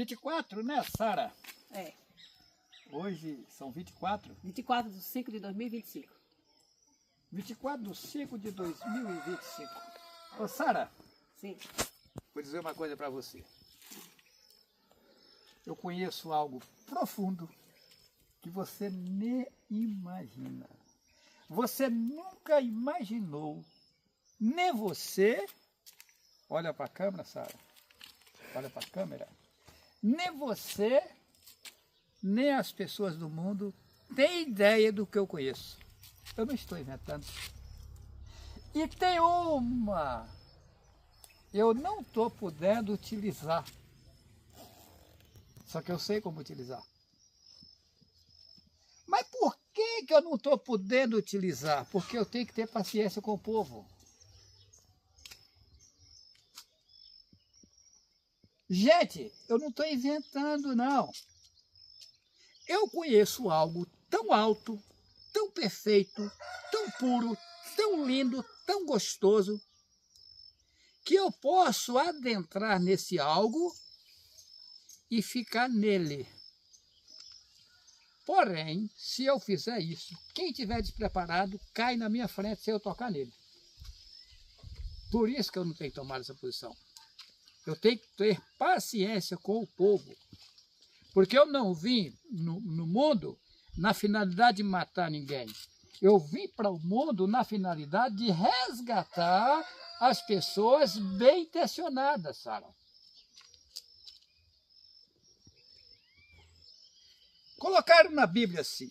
24, né, Sara? É. Hoje são 24? 24 de 5 de 2025. 24 de 5 de 2025. Ô, Sara, Sim. vou dizer uma coisa para você. Eu conheço algo profundo que você nem imagina. Você nunca imaginou, nem você, olha para a câmera, Sara, olha para a câmera, nem você, nem as pessoas do mundo têm ideia do que eu conheço. Eu não estou inventando. E tem uma, eu não estou podendo utilizar, só que eu sei como utilizar. Mas por que eu não estou podendo utilizar? Porque eu tenho que ter paciência com o povo. Gente, eu não estou inventando, não. Eu conheço algo tão alto, tão perfeito, tão puro, tão lindo, tão gostoso, que eu posso adentrar nesse algo e ficar nele. Porém, se eu fizer isso, quem estiver despreparado cai na minha frente se eu tocar nele. Por isso que eu não tenho tomado essa posição. Eu tenho que ter paciência com o povo. Porque eu não vim no mundo na finalidade de matar ninguém. Eu vim para o mundo na finalidade de resgatar as pessoas bem intencionadas, Sara. Colocaram na Bíblia assim,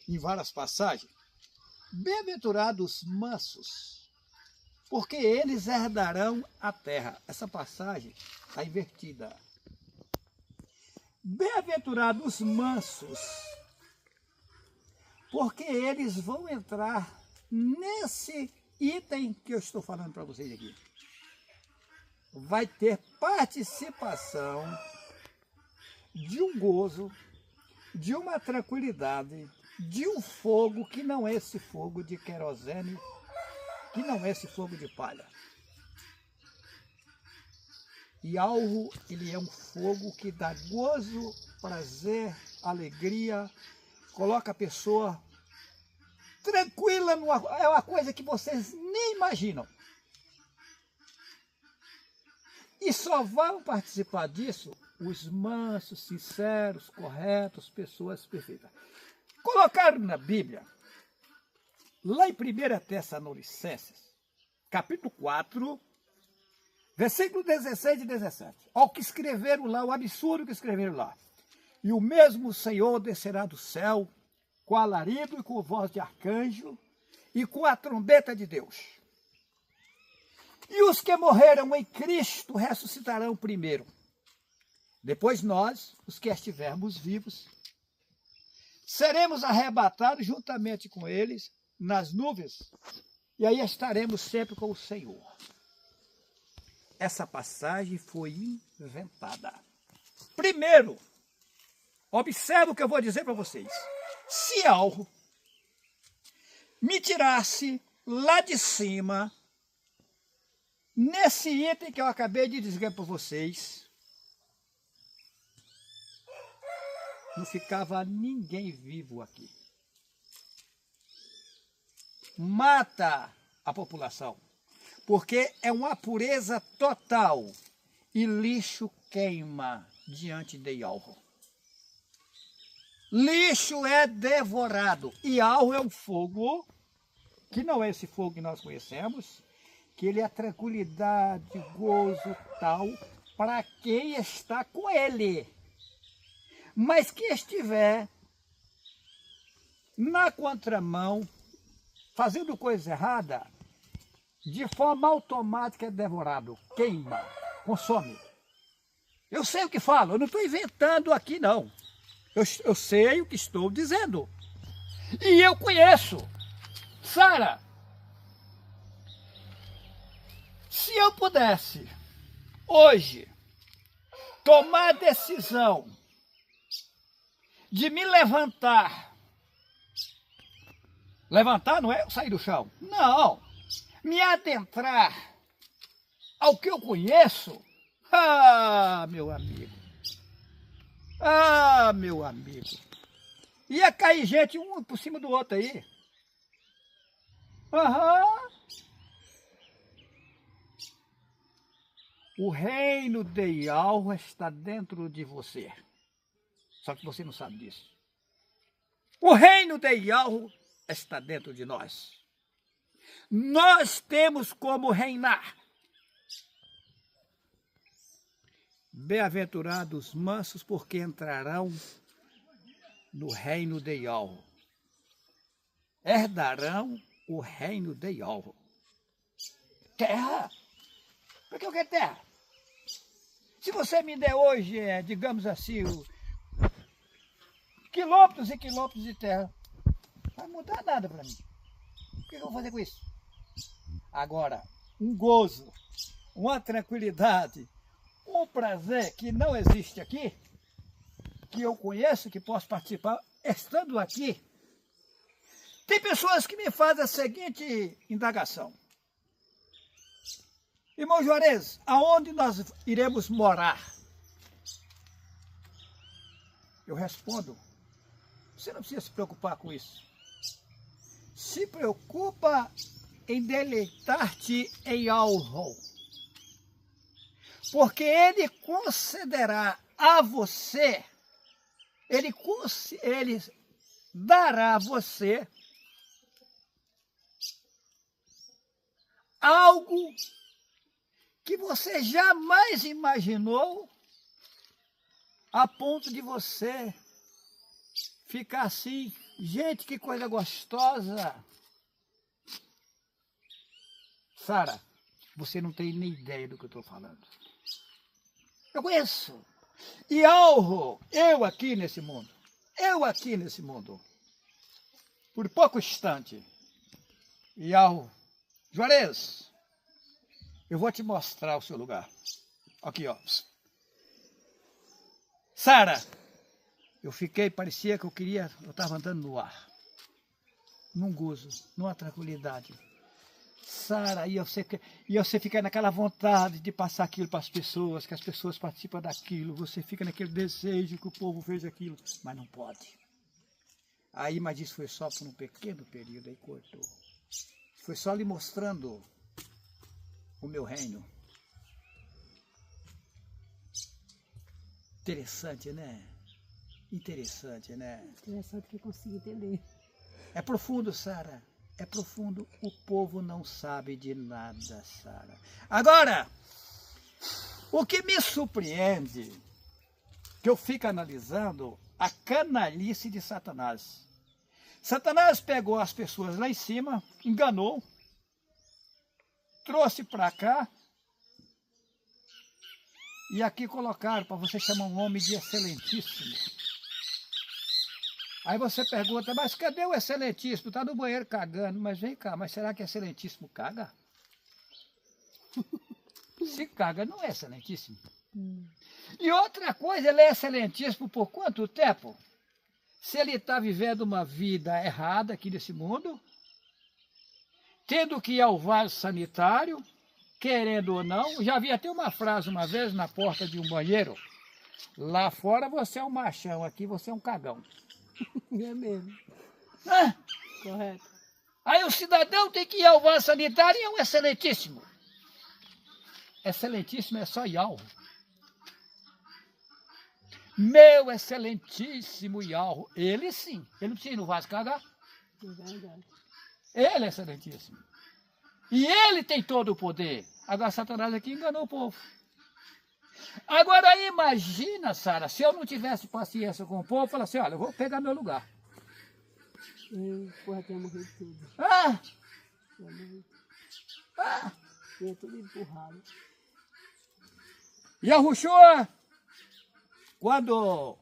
em várias passagens, bem-aventurados mansos, porque eles herdarão a terra. Essa passagem está invertida. Bem-aventurados mansos, porque eles vão entrar nesse item que eu estou falando para vocês aqui. Vai ter participação de um gozo, de uma tranquilidade, de um fogo que não é esse fogo de querosene, que não é esse fogo de palha. E algo, ele é um fogo que dá gozo, prazer, alegria, coloca a pessoa tranquila, é uma coisa que vocês nem imaginam. E só vão participar disso os mansos, sinceros, corretos, pessoas perfeitas. Colocaram na Bíblia, lá em 1 Tessalonicenses, capítulo 4, versículo 16 e 17. Olha o que escreveram lá, o absurdo que escreveram lá. E o mesmo Senhor descerá do céu, com alarido e com voz de arcanjo, e com a trombeta de Deus. E os que morreram em Cristo ressuscitarão primeiro. Depois nós, os que estivermos vivos, seremos arrebatados juntamente com eles nas nuvens, e aí estaremos sempre com o Senhor. Essa passagem foi inventada. Primeiro, observe o que eu vou dizer para vocês. Se algo me tirasse lá de cima, nesse item que eu acabei de dizer para vocês, não ficava ninguém vivo aqui. Mata a população, porque é uma pureza total e lixo queima diante de algo. Lixo é devorado e algo é um fogo, que não é esse fogo que nós conhecemos, que ele é tranquilidade, gozo tal, para quem está com ele. Mas quem estiver na contramão, fazendo coisa errada, de forma automática é devorado, queima, consome. Eu sei o que falo, eu não estou inventando aqui não. Eu sei o que estou dizendo. E eu conheço. Sara, se eu pudesse, hoje, tomar a decisão de me levantar. Levantar não é sair do chão. Não. Me adentrar ao que eu conheço, Ah, meu amigo. Ah, meu amigo. Ia cair gente um por cima do outro aí. Aham. O reino de Yahweh está dentro de você. Só que você não sabe disso. O reino de Yahweh está dentro de nós. Nós temos como reinar. Bem-aventurados mansos, porque entrarão no reino de Yahweh. Herdarão o reino de Yahweh. Terra? Por que eu quero terra? Se você me der hoje, digamos assim, quilômetros e quilômetros de terra, não vai mudar nada para mim. O que eu vou fazer com isso? Agora, um gozo, uma tranquilidade, um prazer que não existe aqui, que eu conheço, que posso participar, estando aqui. Tem pessoas que me fazem a seguinte indagação. Irmão Juarez, aonde nós iremos morar? Eu respondo, você não precisa se preocupar com isso. Se preocupa em deleitar-te em algo. Porque ele concederá a você, ele dará a você algo que você jamais imaginou, a ponto de você ficar assim, gente, que coisa gostosa. Sara, você não tem nem ideia do que eu estou falando. Eu conheço. E algo, eu aqui nesse mundo, por pouco instante, e algo, Juarez, eu vou te mostrar o seu lugar. Aqui, ó. Sara, eu fiquei, parecia que eu estava andando no ar. Num gozo, numa tranquilidade. Sara, e você fica naquela vontade de passar aquilo para as pessoas, que as pessoas participam daquilo, você fica naquele desejo que o povo veja aquilo, mas não pode. Aí, mas isso foi só por um pequeno período, aí cortou. Foi só lhe mostrando o meu reino. Interessante, né? Interessante, né? Interessante que eu consigo entender. É profundo, Sara. É profundo. O povo não sabe de nada, Sara. Agora, o que me surpreende, que eu fico analisando, a canalice de Satanás. Satanás pegou as pessoas lá em cima, enganou, trouxe para cá, e aqui colocaram para você chamar um homem de excelentíssimo. Aí você pergunta, mas cadê o excelentíssimo? Está no banheiro cagando. Mas vem cá, mas será que excelentíssimo caga? Se caga, não é excelentíssimo. E outra coisa, ele é excelentíssimo por quanto tempo? Se ele está vivendo uma vida errada aqui nesse mundo, tendo que ir ao vaso sanitário, querendo ou não, já vi até uma frase uma vez na porta de um banheiro, lá fora você é um machão, aqui você é um cagão. É mesmo. Ah, Correto. aí o cidadão tem que ir ao vaso sanitário e é um excelentíssimo. Excelentíssimo é só Yahweh. Meu excelentíssimo Yahweh. Ele sim. Ele não precisa ir no vaso cagar. É verdade. Ele é excelentíssimo. E ele tem todo o poder. Agora Satanás aqui enganou o povo. Agora imagina, Sara, se eu não tivesse paciência com o povo, falar assim, olha, eu vou pegar meu lugar. Porra, tinha morrido tudo. Ah! Tinha morrido. Ah! Tinha tudo empurrado. Yahushua, quando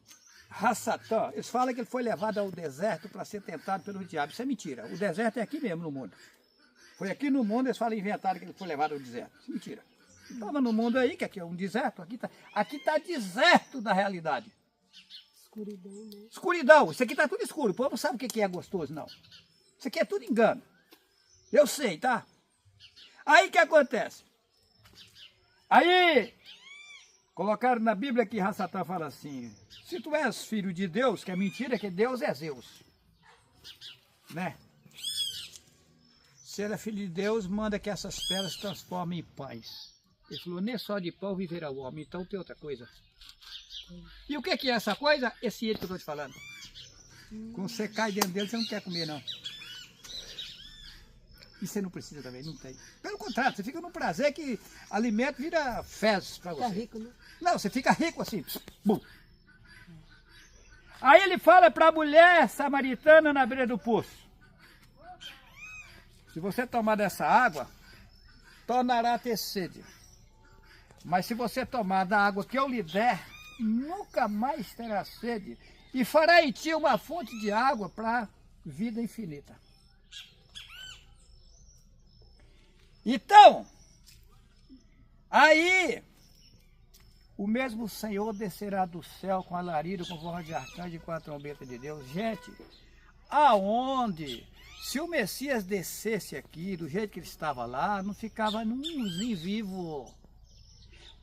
Hassatã, eles falam que ele foi levado ao deserto para ser tentado pelo diabo. Isso é mentira. O deserto é aqui mesmo no mundo. Foi aqui no mundo, eles falam, inventaram que ele foi levado ao deserto. Isso é mentira. Estava no mundo aí, que aqui é um deserto, aqui tá deserto da realidade. Escuridão, né? Escuridão, isso aqui está tudo escuro, o povo não sabe o que é gostoso, não. Isso aqui é tudo engano. Eu sei, tá? Aí o que acontece? Aí Colocaram na Bíblia que Satã fala assim, se tu és filho de Deus, que é mentira, que Deus é Zeus. Né? Se ele é filho de Deus, manda que essas pedras se transformem em pães. Ele falou, nem só de pão viverá o homem, então tem outra coisa. E o que é essa coisa? Esse ele que eu estou te falando. Quando você cai dentro dele, você não quer comer, não. E você não precisa também, não tem. Pelo contrário, você fica num prazer que alimento vira fezes para você. Fica rico, né? Não, você fica rico assim. Bum. Aí ele fala para a mulher samaritana na beira do poço. Se você tomar dessa água, tornará a ter sede. Mas se você tomar da água que eu lhe der, nunca mais terá sede. E fará em ti uma fonte de água para vida infinita. Então, aí, o mesmo Senhor descerá do céu com alarido, com voz de arcanjo e com a trombeta de Deus. Gente, aonde, se o Messias descesse aqui, do jeito que ele estava lá, não ficava nenhumzinho vivo.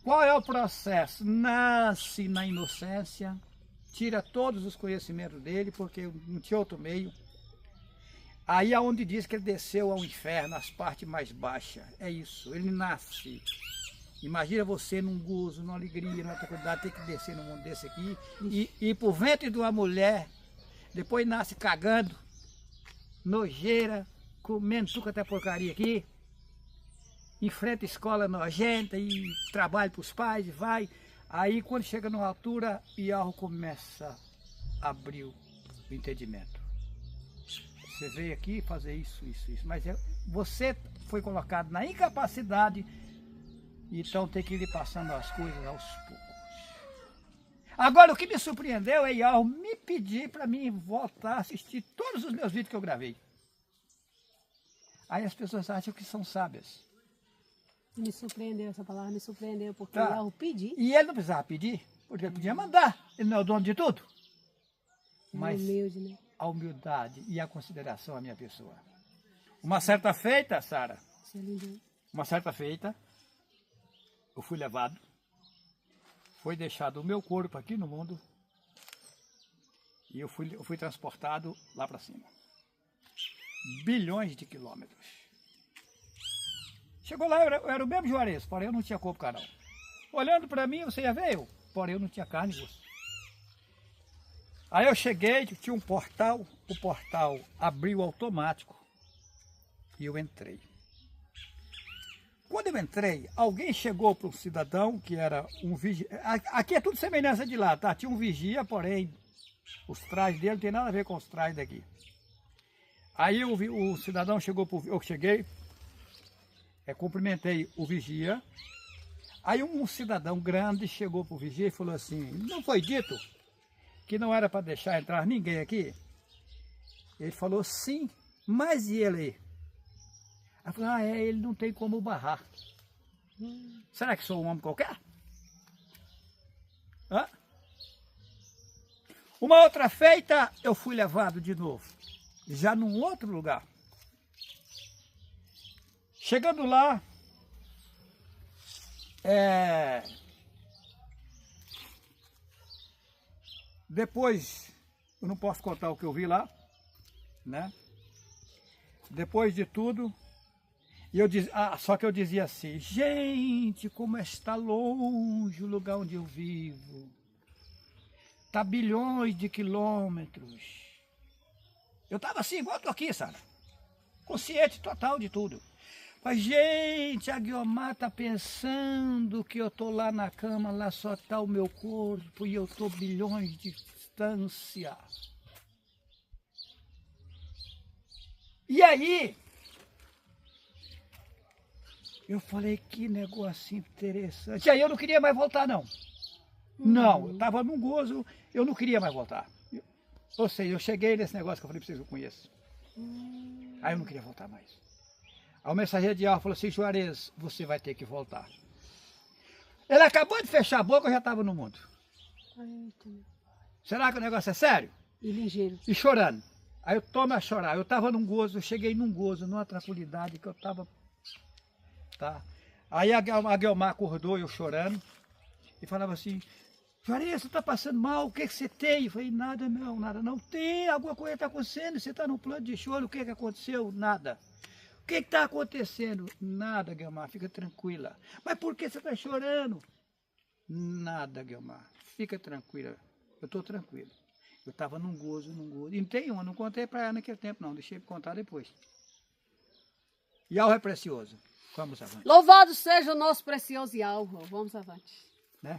Qual é o processo? Nasce na inocência, tira todos os conhecimentos dele, porque não tinha outro meio. Aí é onde diz que ele desceu ao inferno, as partes mais baixas. É isso, ele nasce. Imagina você num gozo, numa alegria, numa tranquilidade, ter que descer num mundo desse aqui e ir pro ventre de uma mulher, depois nasce cagando, nojeira, comendo tudo até porcaria aqui, enfrenta escola nojenta e trabalha para os pais e vai. Aí quando chega numa altura, Iarro começa a abrir o entendimento. Você veio aqui fazer isso, mas você foi colocado na incapacidade, então tem que ir passando as coisas aos poucos. Agora o que me surpreendeu é Iarro me pedir para mim voltar a assistir todos os meus vídeos que eu gravei. Aí as pessoas acham que são sábias. Me surpreendeu, essa palavra me surpreendeu, porque Tá. eu pedi. E ele não precisava pedir, porque ele podia mandar, ele não é o dono de tudo. Mas Humilde, né? a humildade e a consideração à minha pessoa. Uma certa feita, Sara, Isso é lindo. uma certa feita, eu fui levado, foi deixado o meu corpo aqui no mundo e eu fui transportado lá para cima. Bilhões de quilômetros. Chegou lá, eu era o mesmo Juarez, porém eu não tinha corpo carnal. Olhando para mim, você já veio, porém eu não tinha carne e osso. Aí eu cheguei, tinha um portal, o portal abriu automático e eu entrei. Quando eu entrei, alguém chegou para um cidadão que era um vigia. Aqui é tudo semelhança de lá, tá? Tinha um vigia, porém os trajes dele não tem nada a ver com os trajes daqui. Aí o cidadão chegou, eu cheguei, cumprimentei o vigia. Aí um cidadão grande chegou para o vigia e falou assim, não foi dito que não era para deixar entrar ninguém aqui? Ele falou, sim, mas e ele aí? Aí falou, ele não tem como barrar. Será que sou um homem qualquer? Hã? Uma outra feita, eu fui levado de novo, já num outro lugar. Chegando lá, depois, eu não posso contar o que eu vi lá, né? Depois de tudo, só que eu dizia assim, gente, como está longe o lugar onde eu vivo. Está bilhões de quilômetros. Eu estava assim, igual eu estou aqui, sabe? Consciente total de tudo. Mas, gente, a Guiomar está pensando que eu estou lá na cama, lá só está o meu corpo e eu estou bilhões de distância. E aí, eu falei, que negócio interessante. E aí eu não queria mais voltar, não. Não, eu estava num gozo, eu não queria mais voltar. Ou seja, eu cheguei nesse negócio que eu falei para vocês, eu conheço. Aí eu não queria voltar mais. Aí o mensageiro de Iarro falou assim, Juarez, você vai ter que voltar. Ele acabou de fechar a boca, eu já estava no mundo. Será que o negócio é sério? E ligeiro. E chorando. Aí eu tomo a chorar. Eu estava num gozo, eu cheguei num gozo, numa tranquilidade que eu estava... Tá? Aí a Guiomar acordou, eu chorando. E falava assim, Juarez, você está passando mal, o que você tem? Eu falei, nada não, nada não. Tem, alguma coisa está acontecendo, você está no plano de choro, o que aconteceu? Nada. O que está acontecendo? Nada, Guilmar, fica tranquila. Mas por que você está chorando? Nada, Guilmar, fica tranquila. Eu estou tranquilo. Eu estava num gozo. E não tem uma, não contei para ela naquele tempo não, deixei para contar depois. Yahweh é precioso. Vamos avante. Louvado seja o nosso precioso Yahweh. Vamos avante. Né?